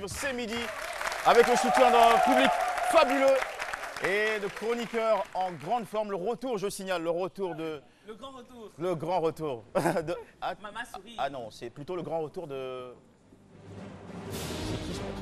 sur C'est Midi, avec le soutien d'un public fabuleux et de chroniqueurs en grande forme. Le retour, je signale, le retour de... Le grand retour. Le grand retour. de... Maman sourit. Ah non, c'est plutôt le grand retour de... C'est qui ce personnage ?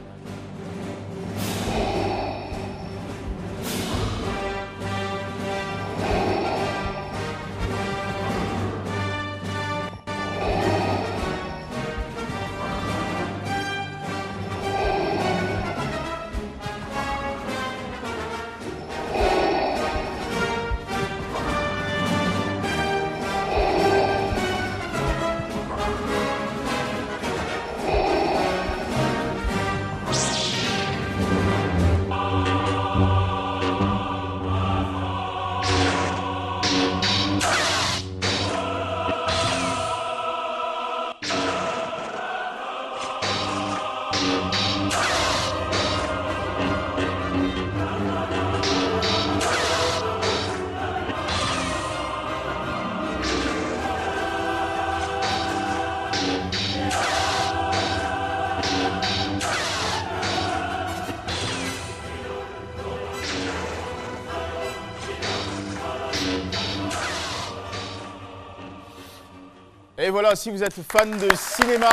Et voilà, si vous êtes fan de cinéma,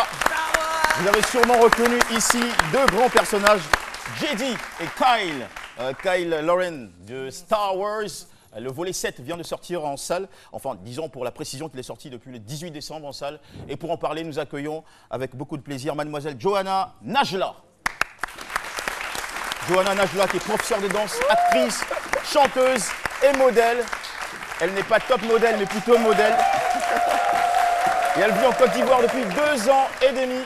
vous avez sûrement reconnu ici deux grands personnages, JD et Kyle. Kyle Lauren de Star Wars. Le volet 7 vient de sortir en salle. Enfin, disons pour la précision qu'il est sorti depuis le 18 décembre en salle. Et pour en parler, nous accueillons avec beaucoup de plaisir mademoiselle Johanna Najla. Johanna Najla qui est professeure de danse, actrice, chanteuse et modèle. Elle n'est pas top modèle, mais plutôt modèle. Et elle vit en Côte d'Ivoire depuis 2 ans et demi.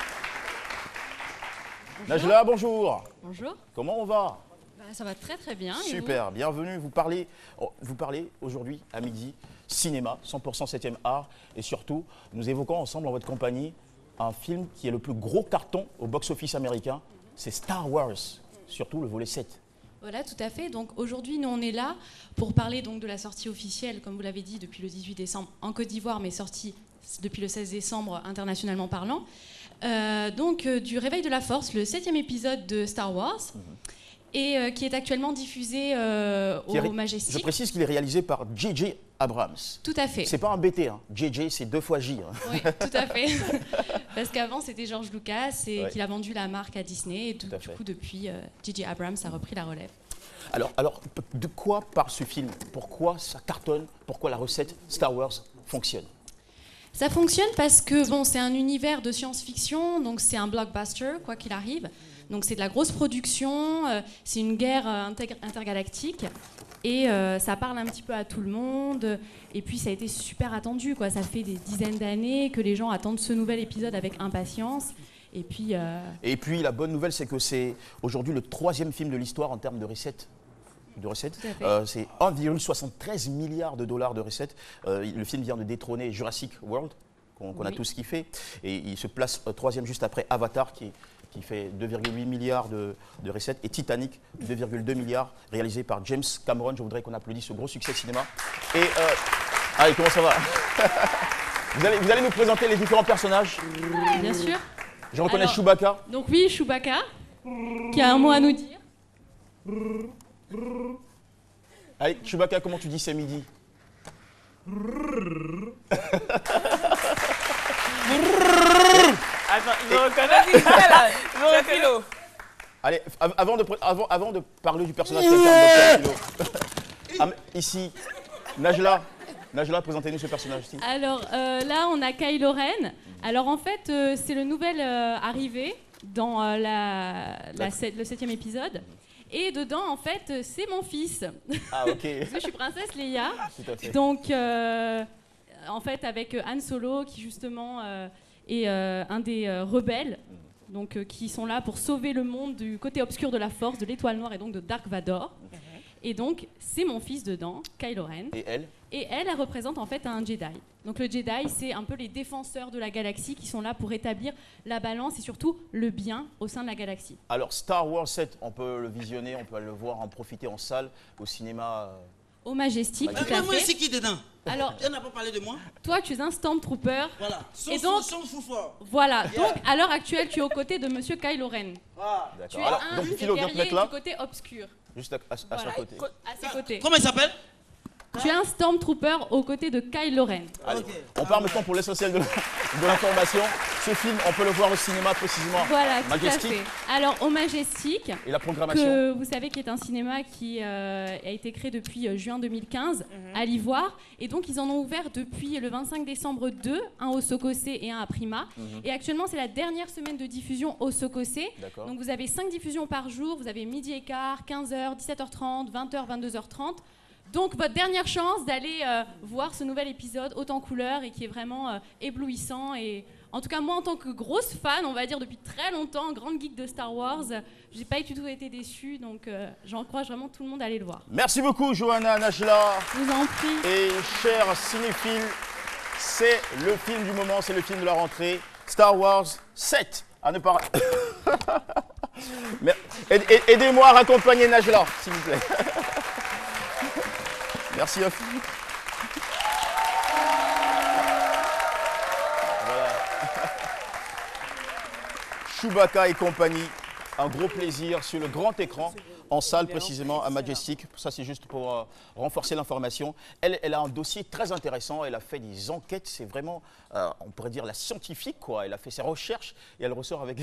Bonjour. Najla, bonjour. Bonjour. Comment on va? Ça va très très bien. Super, bienvenue. Vous parlez aujourd'hui à midi cinéma, 100% 7e art. Et surtout, nous évoquons ensemble en votre compagnie un film qui est le plus gros carton au box-office américain. C'est Star Wars, surtout le volet 7. Voilà, tout à fait. Donc aujourd'hui, nous on est là pour parler donc de la sortie officielle, comme vous l'avez dit, depuis le 18 décembre en Côte d'Ivoire, mais sortie depuis le 16 décembre internationalement parlant. Du Réveil de la Force, le 7e épisode de Star Wars, et qui est actuellement diffusé au Majestic. Je précise qu'il est réalisé par J.J. Abrams. Tout à fait. C'est pas un BT, hein. JJ c'est 2 fois J. Hein. Oui, tout à fait. Parce qu'avant c'était George Lucas et Ouais. qu'il a vendu la marque à Disney. Et du coup, depuis, J.J. Abrams a repris la relève. Alors, de quoi parle ce film? Pourquoi ça cartonne? Pourquoi la recette Star Wars fonctionne? Ça fonctionne parce que bon, c'est un univers de science-fiction, donc c'est un blockbuster, quoi qu'il arrive. Donc c'est de la grosse production, c'est une guerre intergalactique et ça parle un petit peu à tout le monde. Et puis ça a été super attendu, quoi. Ça fait des dizaines d'années que les gens attendent ce nouvel épisode avec impatience. Et puis la bonne nouvelle, c'est que c'est aujourd'hui le 3e film de l'histoire en termes de recettes. C'est 1,73 milliard de dollars de recettes. Le film vient de détrôner Jurassic World, qu'on a tous kiffé. Et il se place 3e juste après Avatar, qui fait 2,8 milliards de recettes. Et Titanic, 2,2 milliards, réalisé par James Cameron. Je voudrais qu'on applaudisse ce gros succès de cinéma. Et allez, comment ça va? vous allez nous présenter les différents personnages? bien sûr. Je reconnais Chewbacca. Donc oui, Chewbacca, qui a un mot à nous dire. Allez, Chewbacca, comment tu dis c'est midi? Attends, je reconnais là. Je reconnais. Allez, avant de parler du personnage quelqu'un de Dr. Philo. Ici, Najla, présentez-nous ce personnage-ci. Alors là, on a Kylo Ren. Alors en fait, c'est le nouvel arrivé dans le 7e épisode. Et dedans, en fait, c'est mon fils. Ah, ok. Parce que je suis princesse Leia. Tout à fait. Donc, en fait, avec Han Solo, qui justement est un des rebelles, donc, qui sont là pour sauver le monde du côté obscur de la Force, de l'Étoile Noire et donc de Dark Vador. Et donc, c'est mon fils dedans, Kylo Ren. Et elle? Et elle représente en fait un Jedi. Donc le Jedi, c'est un peu les défenseurs de la galaxie qui sont là pour établir la balance et surtout le bien au sein de la galaxie. Alors Star Wars 7, on peut le visionner, on peut le voir, en profiter en salle, au cinéma Au Majestic, tout à Moi, fait. c'est qui dedans? Alors, Elle n'a pas parlé de moi. toi, tu es un Stormtrooper. Voilà. Et donc, Son fou fort. voilà. Donc, à l'heure actuelle, tu es aux côtés de Monsieur Kylo Ren. Tu es Alors, un donc des Philo vient te guerriers mettre là, du côté obscur, juste à son Voilà. côté. à ses côtés. Comment il s'appelle? Tu es un Stormtrooper aux côtés de Kylo Ren. Allez, Ok. on part maintenant pour l'essentiel de l'information. Ce film, on peut le voir au cinéma précisément. Voilà, tout Majestic. à fait. Alors, au Majestic, Et la programmation. que vous savez qui est un cinéma qui a été créé depuis juin 2015 à l'Ivoire. Et donc, ils en ont ouvert depuis le 25 décembre 2, un au Sokosé et un à Prima. Et actuellement, c'est la dernière semaine de diffusion au Sokosé. D'accord. Donc, vous avez 5 diffusions par jour. Vous avez midi et quart, 15h, 17h30, 20h, 22h30. Donc, votre dernière chance d'aller voir ce nouvel épisode haut en couleur et qui est vraiment éblouissant. Et en tout cas, moi, en tant que grosse fan, on va dire depuis très longtemps, grande geek de Star Wars, j'ai pas du tout été déçue. Donc, j'encourage vraiment tout le monde à aller le voir. Merci beaucoup, Johanna, Najla Je vous en prie. et chers cinéphiles. C'est le film du moment, c'est le film de la rentrée. Star Wars 7. À ne pas. Mais aidez-moi à raccompagner Najla, s'il vous plaît. Merci, Off. Voilà. Chewbacca et compagnie, un gros plaisir sur le grand écran, en salle précisément à Majestic. Ça, c'est juste pour renforcer l'information. Elle a un dossier très intéressant. Elle a fait des enquêtes. C'est vraiment, on pourrait dire, la scientifique, quoi. Elle a fait ses recherches et elle ressort avec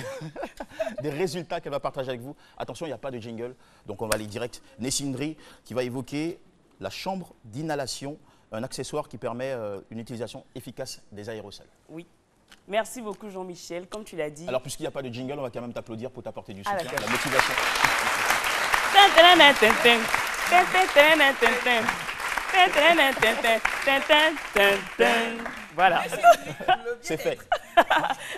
des résultats qu'elle va partager avec vous. Attention, il n'y a pas de jingle. Donc, on va aller direct. Nessindri qui va évoquer la chambre d'inhalation, un accessoire qui permet une utilisation efficace des aérosols. Oui. Merci beaucoup Jean-Michel, comme tu l'as dit. Alors, puisqu'il n'y a pas de jingle, on va quand même t'applaudir pour t'apporter du Ah, soutien, d'accord. la motivation. Voilà. C'est fait.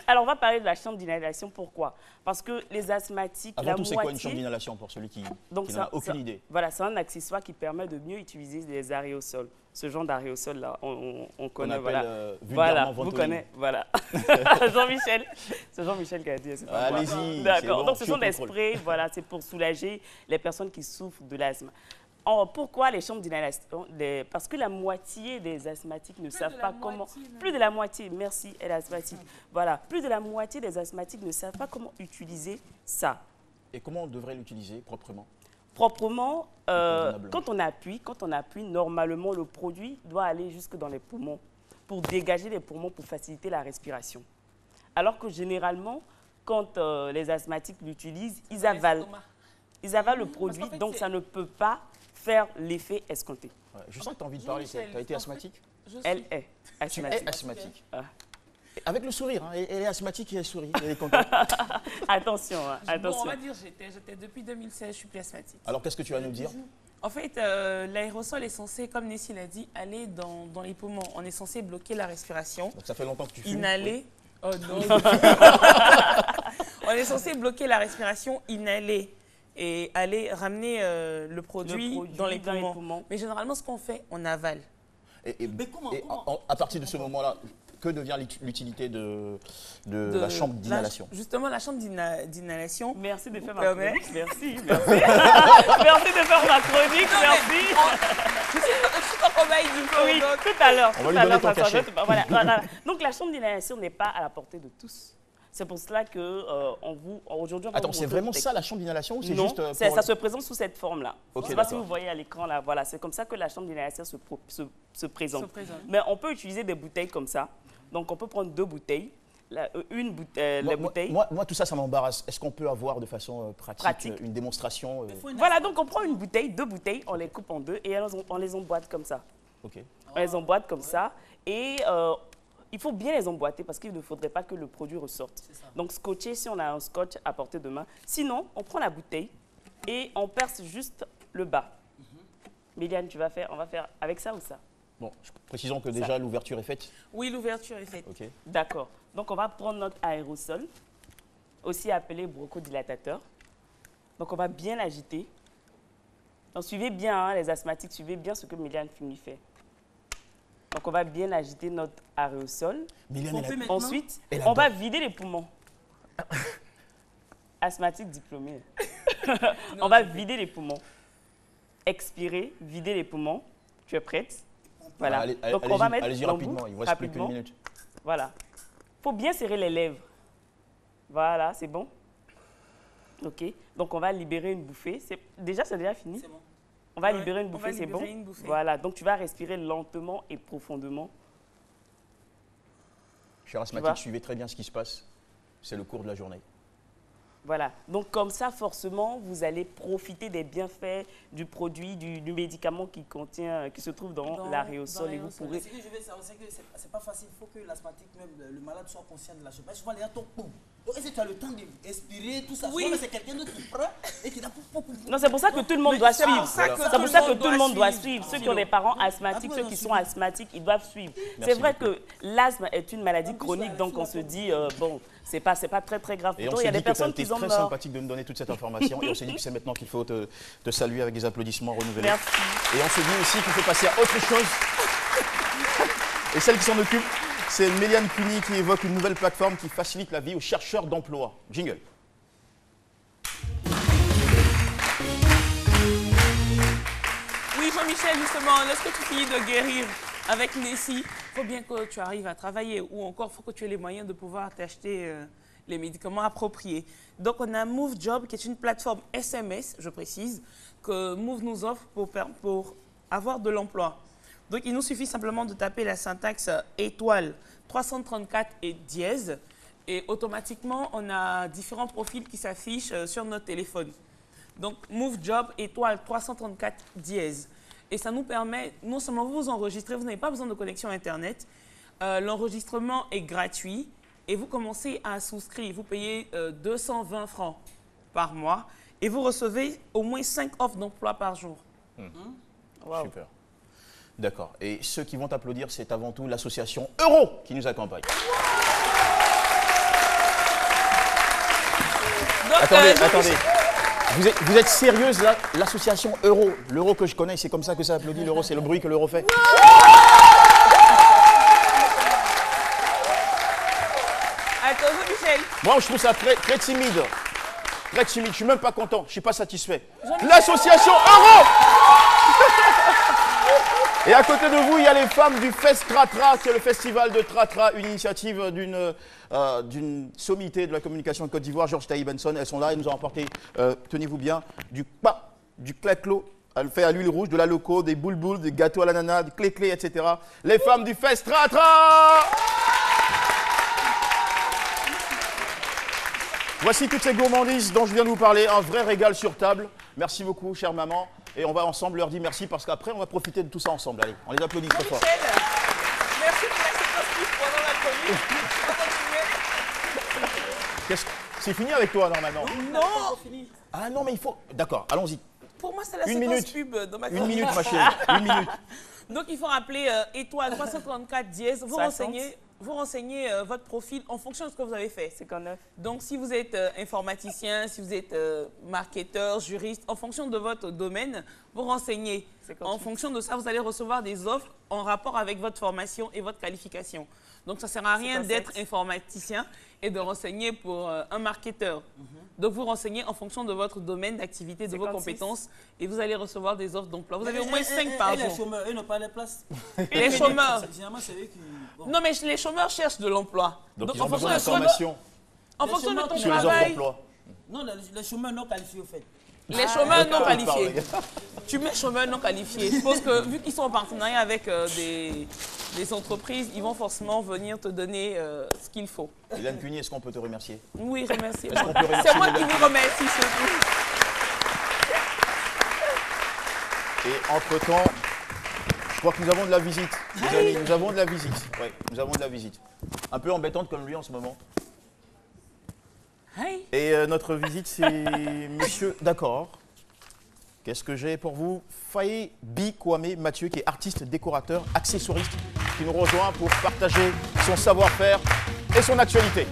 Alors on va parler de la chambre d'inhalation. Pourquoi? Parce que les asthmatiques, Avant la tout, c'est quoi une moitié. chambre d'inhalation pour celui qui Donc n'en a aucune idée? Voilà, c'est un accessoire qui permet de mieux utiliser les aérosols. Ce genre d'aérosol là, on On connaît. appelle Voilà, vulgairement vous ventoline. connaissez. Voilà. Jean-Michel, c'est Jean-Michel qui a dit. C'est pas moi. Allez-y, c'est D'accord. bon, Donc je ce suis sont au des contrôle. sprays. Voilà, c'est pour soulager les personnes qui souffrent de l'asthme. Or, pourquoi les chambres d'inhalation? Parce que la moitié des asthmatiques ne savent pas comment. Plus de la moitié, merci, elle est asthmatique. Voilà, plus de la moitié des asthmatiques ne savent pas comment utiliser ça. Et comment on devrait l'utiliser proprement? Proprement, Convenablement. quand on appuie, normalement, le produit doit aller jusque dans les poumons pour dégager les poumons, pour faciliter la respiration. Alors que généralement, quand les asthmatiques l'utilisent, ils avalent. Ils avalent le produit, donc ça ne peut pas faire l'effet escompté. Ouais, je sens que tu as envie de parler. Tu as été asthmatique? Elle est Tu es asthmatique. asthmatique. Ah. Et avec le sourire, hein, elle est asthmatique et elle sourit. Elle est contente. Attention, hein, Bon, on attention. va dire, j'étais depuis 2016, je suis plus asthmatique. Alors, qu'est-ce que tu vas nous dire? En fait, l'aérosol est censé, comme Nessie l'a dit, aller dans les poumons. On est censé bloquer la respiration, Donc, ça fait longtemps que tu fumes. inhaler. Oh non. On est censé bloquer la respiration, inhaler et aller ramener le produit dans les poumons. Mais généralement, ce qu'on fait, on avale. Mais comment À partir de ce moment-là, que devient l'utilité de la chambre d'inhalation? Justement, la chambre d'inhalation. Merci de faire ma permet- chronique. Merci, merci. Merci de faire ma chronique, merci. Je suis pas cobaye du coup. Oui, donc. tout à l'heure. On va lui tout à donner l'heure, ton ça cachet. s'arrête. Voilà, voilà. Donc la chambre d'inhalation n'est pas à la portée de tous. C'est pour cela que aujourd'hui, on va Attends, vous c'est montrer vraiment le texte. ça la chambre d'inhalation ou c'est Non, juste ça se présente sous cette forme-là. Ok, Je ne sais pas si d'accord. vous voyez à l'écran là. Voilà, c'est comme ça que la chambre d'inhalation se présente. Se présente. Mais on peut utiliser des bouteilles comme ça. Donc on peut prendre deux bouteilles. La bouteille. Moi, tout ça, ça m'embarrasse. Est-ce qu'on peut avoir de façon pratique, Pratique. une démonstration Voilà, donc on prend une bouteille, deux bouteilles, on les coupe en deux et on les emboîte comme ça. Ok. On les emboîte comme ça et il faut bien les emboîter parce qu'il ne faudrait pas que le produit ressorte. Donc scotcher si on a un scotch à portée de main. Sinon, on prend la bouteille et on perce juste le bas. Méliane, on va faire avec ça ou ça? Bon, précisons que déjà l'ouverture est faite. Oui, l'ouverture est faite. Ok. D'accord. Donc on va prendre notre aérosol, aussi appelé bronchodilatateur. Donc on va bien l'agiter. Donc suivez bien, hein, les asthmatiques, suivez bien ce que Méliane Fumi fait. Donc on va bien agiter notre aérosol. Méliane, elle a- Maintenant, Ensuite, elle on va adore. vider les poumons. Asthmatique diplômé. On va vider les poumons. Expirer, vider les poumons. Tu es prête? Voilà. Donc, on va mettre allez-y rapidement, il ne reste plus qu'une minute. Voilà. Il faut bien serrer les lèvres. Voilà, c'est bon? OK. Donc, on va libérer une bouffée. C'est déjà fini? C'est bon. On va libérer une bouffée, c'est bon? Voilà. Donc, tu vas respirer lentement et profondément. Cher asthmatique, suivez très bien ce qui se passe. C'est le cours de la journée. Voilà. Donc, comme ça, forcément, vous allez profiter des bienfaits du produit, du médicament qui se trouve dans l'aréosol. Et vous pourrez... Ce que je veux savoir, c'est que c'est pas facile. Il faut que l'asthmatique, même le malade, soit conscient de la chose. Souvent, les gens tombent. Donc, est-ce que tu as le temps d'expirer, tout ça? Oui. Mais c'est quelqu'un d'autre qui prend et qui n'a pas... Non, c'est pour ça que tout le monde doit suivre. C'est pour ça que tout le monde doit suivre. Ceux qui ont des parents asthmatiques, ceux qui sont asthmatiques, ils doivent suivre. C'est vrai que l'asthme est une maladie chronique, donc on se dit, bon, c'est pas très très grave. Et on s'est dit que tu été très sympathique de nous donner toute cette information. Et on s'est dit que c'est maintenant qu'il faut te saluer avec des applaudissements renouvelés. Merci. Et on se dit aussi qu'il faut passer à autre chose. Et celle qui s'en occupe, c'est Méliane Cuny qui évoque une nouvelle plateforme qui facilite la vie aux chercheurs d'emploi. Jingle. Oui, Jean-Michel, justement, lorsque tu finis de guérir avec Nessie, il faut bien que tu arrives à travailler ou encore il faut que tu aies les moyens de pouvoir t'acheter les médicaments appropriés. Donc, on a Move Job qui est une plateforme SMS, je précise, que Move nous offre pour avoir de l'emploi. Donc, il nous suffit simplement de taper la syntaxe étoile 334 et dièse et automatiquement, on a différents profils qui s'affichent sur notre téléphone. Donc, Move Job étoile 334 dièse. Et ça nous permet, non seulement vous enregistrer, vous n'avez pas besoin de connexion Internet, l'enregistrement est gratuit et vous commencez à souscrire. Vous payez 220 francs par mois et vous recevez au moins 5 offres d'emploi par jour. Wow. Super. D'accord. Et ceux qui vont t'applaudir, c'est avant tout l'association Euro qui nous accompagne. Donc, attendez. Vous êtes sérieuse là? L'association Euro, l'euro que je connais, c'est comme ça que ça applaudit. L'euro, c'est le bruit que l'euro fait. Attends, Michel. Moi, je trouve ça très timide. Très timide. Je suis même pas content. Je suis pas satisfait. L'association Euro. Et à côté de vous, il y a les femmes du Fest Tratra, qui est le festival de Tratra, une initiative d'une sommité de la communication de Côte d'Ivoire, Georges Taï Benson. Elles sont là et nous ont apporté, tenez-vous bien, du claclo, fait à l'huile rouge, de la loco, des bouleboules, des gâteaux à l'ananas, des clé-clé, etc. Les femmes du Fest Tratra. Voici toutes ces gourmandises dont je viens de vous parler, un vrai régal sur table. Merci beaucoup, chère maman. Et on va ensemble leur dire merci parce qu'après, on va profiter de tout ça ensemble. Allez, on les applaudit très fort. Merci pour la séquence pendant la chronique. C'est fini avec toi, normalement? Non. Ah non, mais il faut... D'accord, allons-y. Pour moi, c'est la séquence pub dans ma chronique. Une minute, ma chérie. Une minute. Donc, il faut rappeler étoile 334 dièse. Vous renseignez votre profil en fonction de ce que vous avez fait. 59. Donc, si vous êtes informaticien, si vous êtes marketeur, juriste, en fonction de votre domaine, vous renseignez. En fonction de ça, vous allez recevoir des offres en rapport avec votre formation et votre qualification. Donc, ça ne sert à rien d'être informaticien et de renseigner pour un marketeur. Donc, vous renseignez en fonction de votre domaine d'activité, de vos compétences et vous allez recevoir des offres d'emploi. Vous avez au moins 5 par jour. Les chômeurs, eux n'ont pas les places. Les chômeurs. Généralement, c'est eux qui... Bon. Non, mais les chômeurs cherchent de l'emploi. Donc ils ont besoin d'informations. En fonction de ton sur les offres d'emploi. Non, les chômeurs non qualifiés, au fait. Les chômeurs non qualifiés. Tu mets chômeurs non qualifiés. Je pense que vu qu'ils sont en partenariat avec des entreprises, ils vont forcément venir te donner ce qu'il faut. Méliane Cuny, est-ce qu'on peut te remercier? Oui, remercie. C'est moi qui vous remercie surtout. Et entre-temps, je crois que nous avons de la visite. Les amis, nous avons de la visite. Oui, nous avons de la visite. Un peu embêtante comme lui en ce moment. Hey. Et notre visite, c'est monsieur... D'accord. Qu'est-ce que j'ai pour vous? Faye Kwame Mathieu, qui est artiste, décorateur, accessoiriste, qui nous rejoint pour partager son savoir-faire et son actualité.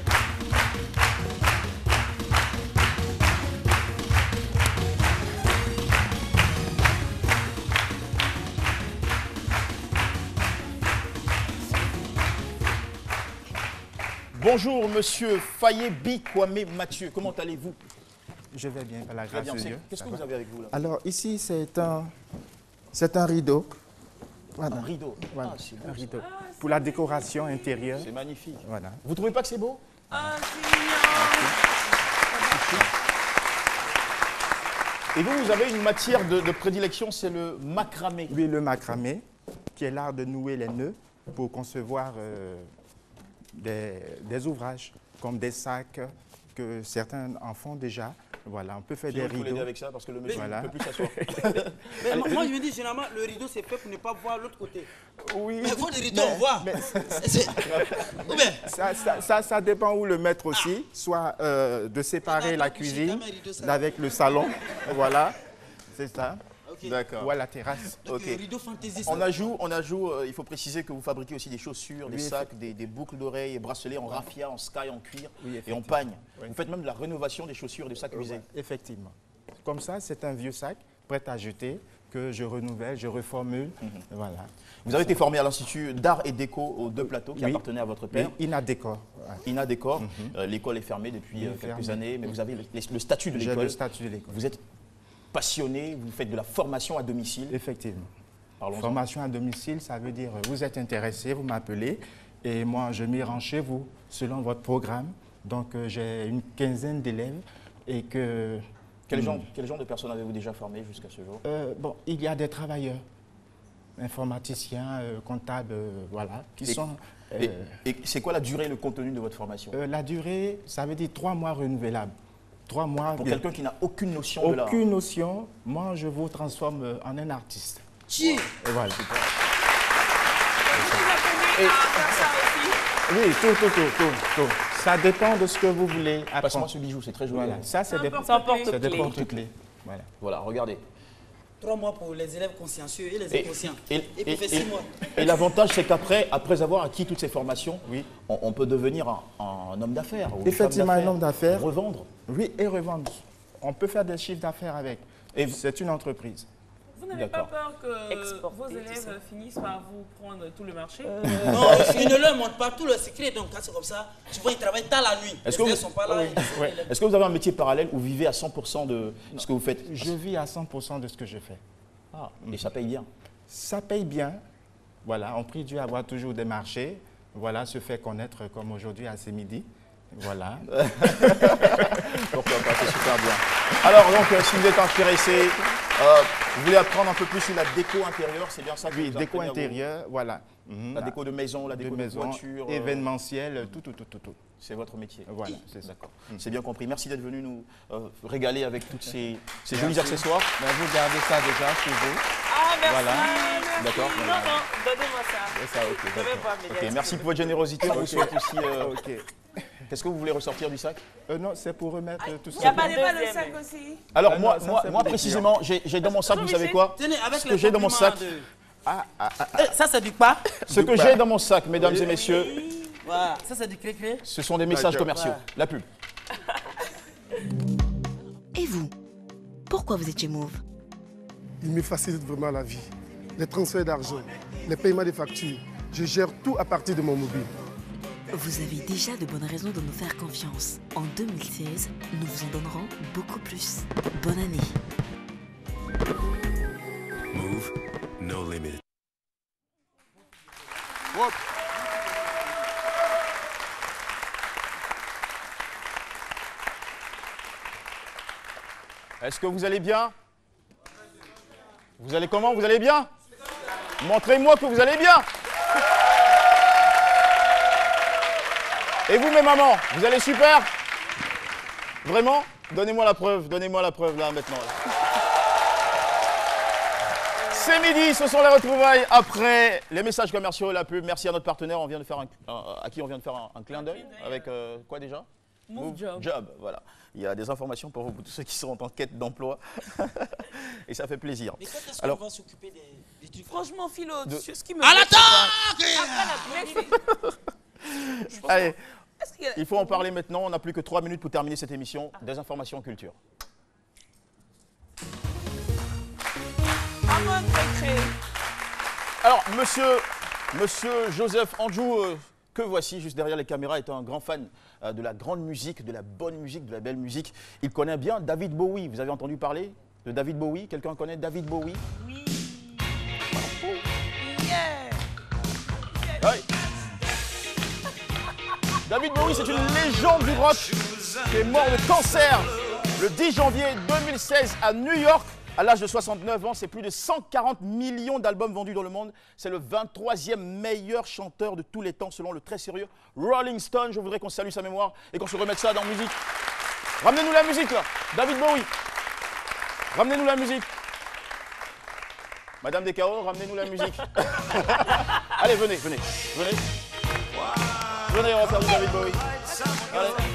Bonjour, monsieur Faye Kwame Mathieu. Comment allez-vous? Je vais bien, par la grâce de Dieu. Qu'est-ce que vous avez avec vous là? Alors ici, c'est un rideau Voilà. Un rideau. Voilà, Ah, c'est beau, un ça. rideau. Pour la décoration intérieure. C'est magnifique. Voilà. Vous trouvez pas que c'est beau? Ah, c'est mignon. Et vous avez une matière de prédilection, c'est le macramé. Oui, le macramé, qui est l'art de nouer les nœuds pour concevoir des ouvrages, comme des sacs que certains en font déjà. Voilà, on peut faire des Vous pouvez l'aider rideaux. avec ça parce que le monsieur Voilà. ne peut plus s'asseoir. Mais moi, je me dis, généralement, le rideau, c'est fait pour ne pas voir l'autre côté. Oui, Mais faut des rideaux, on voit. Ou bien, ça dépend où le mettre aussi, soit de séparer la cuisine avec le salon. Voilà, c'est ça. D'accord. Ou à la terrasse. donc, Ok. rideau fantaisie. On ajoute, il faut préciser que vous fabriquez aussi des chaussures, des Oui, sacs, des boucles d'oreilles, bracelets en raffia, en sky, en cuir Oui, et en effectivement. pagne. Oui. Vous faites même de la rénovation des chaussures et des sacs usés. Effectivement. Comme ça, c'est un vieux sac prêt à jeter que je renouvelle, je reformule. Voilà. Vous avez été formé à l'Institut d'art et déco aux Deux Plateaux qui Oui. appartenait à votre Mais père. Inadécor. Voilà. INA Décor. L'école est fermée depuis Oui, quelques fermée. années, mais vous avez le statut de J'ai l'école. le statut de l'école. Vous êtes passionné, vous faites de la formation à domicile. Effectivement. Parlons-en. Formation à domicile, ça veut dire vous êtes intéressé, vous m'appelez et moi je m'y rends chez vous selon votre programme. Donc j'ai une quinzaine d'élèves et que... Quel genre de personnes avez-vous déjà formé jusqu'à ce jour? Bon, il y a des travailleurs, informaticiens, comptables, voilà, qui sont... Et c'est quoi la durée et le contenu de votre formation? la durée, ça veut dire 3 mois renouvelables. 3 mois. Pour quelqu'un qui n'a aucune notion de l'art. Aucune notion, moi je vous transforme en un artiste. Chi. Et voilà. Vous apprenez à faire ça aussi? Oui, tout. Ça dépend de ce que vous voulez Passe-moi apprendre. ce bijou, c'est très joli. Voilà, ça c'est des C'est un c'est des porte-clés. porte-clés. Voilà. Voilà, regardez. 3 mois pour les élèves consciencieux et les inconscients. Et puis fait 6 mois. l'avantage, c'est qu'après avoir acquis toutes ces formations, Oui. on peut devenir un homme d'affaires. ou une Effectivement, femme un homme d'affaires. Revendre. Oui, et revendre. On peut faire des chiffres d'affaires avec. Et C'est une entreprise. Vous n'avez pas D'accord. peur que Exporter, vos tout élèves ça. finissent par vous prendre tout le marché? Non, ils ne leur montrent pas tout le secret. Donc, quand c'est comme ça, souvent ils travaillent tard la nuit. Est-ce Les que élèves vous- ne sont pas là. Oui. Est-ce que vous avez un métier parallèle où vous vivez à 100% de ce que vous faites? Je vis à 100% de ce que je fais. Ah, et ça paye bien. Ça paye bien. Voilà, on prie Dieu à avoir toujours des marchés. Voilà, se fait connaître comme aujourd'hui à ce midi. Voilà. Pourquoi pas, c'est super bien. Alors donc, si vous êtes intéressé, vous voulez apprendre un peu plus sur la déco intérieure, c'est bien ça que Oui, vous déco apprenez à vous? intérieure, voilà. La déco de maison, la de déco de maison, voiture. événementiel, tout. C'est votre métier. Voilà, c'est ça. D'accord. C'est bien compris. Merci d'être venu nous régaler avec tous ces jolis accessoires. Mais vous gardez ça déjà chez vous. Ah, merci. Voilà. Merci. D'accord. Non, donnez-moi ça. C'est ça, ok. Je vais d'accord. voir mes Ok, lettres. merci pour votre générosité. On vous souhaite aussi. Ok. Qu'est-ce que vous voulez ressortir du sac? Non, c'est pour remettre tout Il n'y ça. a pas de Deuxième. sac aussi? Alors Ah non, moi, ça, moi, c'est moi pour les précisément, j'ai dans mon sac, vous savez quoi? Tenez, avec Ce les que j'ai dans mon sac, compliments de- Ça, c'est du quoi? ce que j'ai dans mon sac, mesdames et messieurs, Voilà. Ça, c'est du cré-cré. ce sont des messages commerciaux. La pub. Et vous, pourquoi vous êtes chez Move? Il me facilite vraiment la vie. Les transferts d'argent, les paiements des factures, je gère tout à partir de mon mobile. Vous avez déjà de bonnes raisons de nous faire confiance. En 2016, nous vous en donnerons beaucoup plus. Bonne année. Move, no limit. Est-ce que vous allez bien? Vous allez comment? Vous allez bien? Montrez-moi que vous allez bien. Et vous, mes mamans, vous allez super? Vraiment? Donnez-moi la preuve là maintenant. Là. C'est midi, ce sont les retrouvailles après les messages commerciaux et la pub. Merci à notre partenaire, on vient de faire à qui on vient de faire un clin d'œil avec quoi déjà? Move Job. Job, voilà. Il y a des informations pour vous, pour tous ceux qui sont en quête d'emploi. Et ça fait plaisir. Mais quand est-ce Alors- qu'on va s'occuper des trucs? Franchement, Philo, ce qui me À bloque, l'attaque! c'est quoi? Allez, Est-ce qu'il y a- il faut en parler maintenant. On n'a plus que 3 minutes pour terminer cette émission. Des informations culture. À moi de créer. Alors, monsieur Joseph Anjou, que voici juste derrière les caméras, est un grand fan de la grande musique, de la bonne musique, de la belle musique. Il connaît bien David Bowie. Vous avez entendu parler de David Bowie? Quelqu'un connaît David Bowie? Oui. David Bowie, c'est une légende du rock qui est mort de cancer le 10 janvier 2016 à New York. À l'âge de 69 ans, c'est plus de 140 millions d'albums vendus dans le monde. C'est le 23e meilleur chanteur de tous les temps selon le très sérieux Rolling Stone. Je voudrais qu'on salue sa mémoire et qu'on se remette ça dans la musique. Ramenez-nous la musique là, David Bowie. Ramenez-nous la musique. Madame Descao, ramenez-nous la musique. Allez, venez. Venez, on va faire du David Bowie.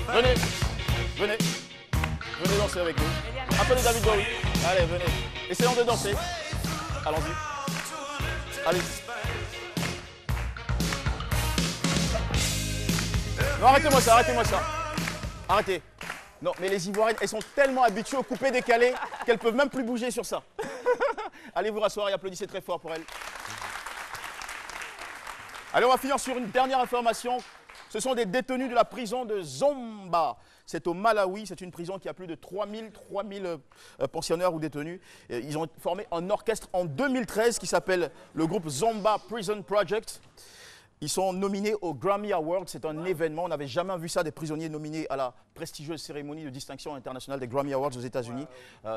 Allez, venez danser avec nous. Un peu de David Bowie. Allez, venez. Essayons de danser. Allons-y. Allez. Non, arrêtez-moi ça. Arrêtez. Non, mais les Ivoiriennes, elles sont tellement habituées au coupé-décalé qu'elles peuvent même plus bouger sur ça. Allez vous rasseoir et applaudissez très fort pour elles. Allez, on va finir sur une dernière information. Ce sont des détenus de la prison de Zomba. C'est au Malawi, c'est une prison qui a plus de 3000 pensionnaires ou détenus. Ils ont formé un orchestre en 2013 qui s'appelle le groupe Zomba Prison Project. Ils sont nominés au Grammy Awards, c'est un événement, on n'avait jamais vu ça, des prisonniers nominés à la prestigieuse cérémonie de distinction internationale des Grammy Awards aux États-Unis.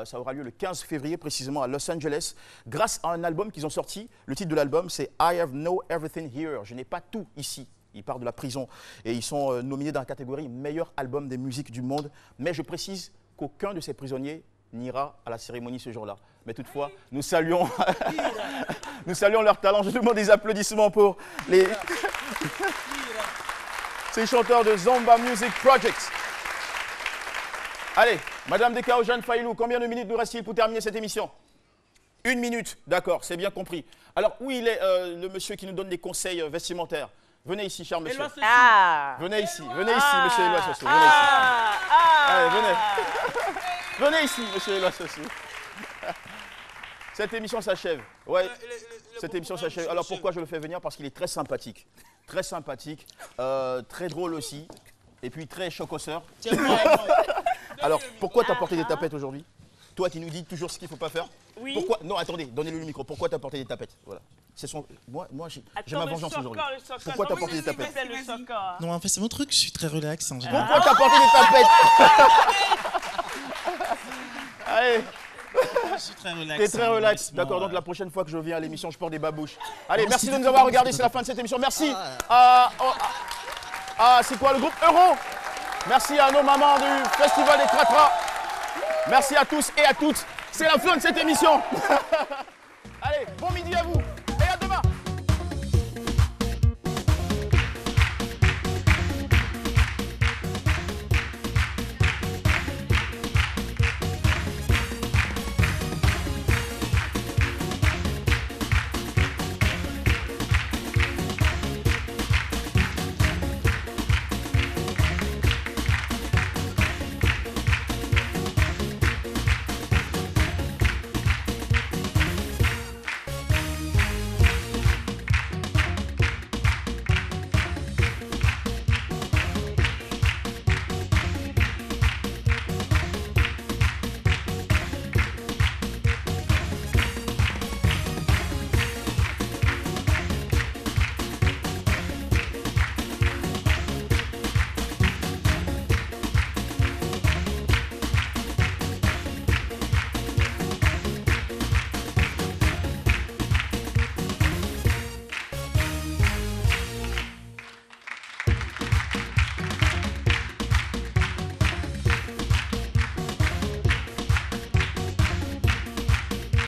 Ça aura lieu le 15 février, précisément à Los Angeles, grâce à un album qu'ils ont sorti. Le titre de l'album, c'est I Have No Everything Here, je n'ai pas tout ici. Ils partent de la prison et ils sont nominés dans la catégorie meilleur album des musiques du monde. Mais je précise qu'aucun de ces prisonniers n'ira à la cérémonie ce jour-là. Mais toutefois, nous saluons leur talent. Je demande des applaudissements pour ces chanteurs de Zomba Music Project. Allez, Madame Descao, Jeanne Failou, combien de minutes nous reste-t-il pour terminer cette émission? 1 minute, d'accord, c'est bien compris. Alors, où il est le monsieur qui nous donne des conseils vestimentaires? Venez ici, cher monsieur. Venez ici, monsieur Éloi Sossou. Venez ici. Allez, venez. Venez ici, monsieur Éloi Sossou. Cette émission s'achève. Ouais, cette émission s'achève. Alors pourquoi je le fais venir? Parce qu'il est très sympathique. Très sympathique, très drôle aussi. Et puis très chocosseur. Alors, pourquoi t'as porté des tapettes aujourd'hui? Toi qui nous dis toujours ce qu'il ne faut pas faire. Oui. Pourquoi? Non, attendez, donnez-le le micro. Pourquoi t'as porté des tapettes? Voilà. Moi j'ai ma vengeance aujourd'hui. Pourquoi t'as porté des tapettes? Non, en fait, c'est mon truc, je suis très relax en général. Pourquoi t'as porté des tapettes? Allez. Je suis très relax. T'es très relax. D'accord, donc la prochaine fois que je viens à l'émission, je porte des babouches. Allez, merci de nous avoir regardés, c'est la fin de cette émission. Merci c'est quoi le groupe Euro? Merci à nos mamans du Festival des Kratras. Merci à tous et à toutes. C'est la fin de cette émission. Allez, bon midi à vous.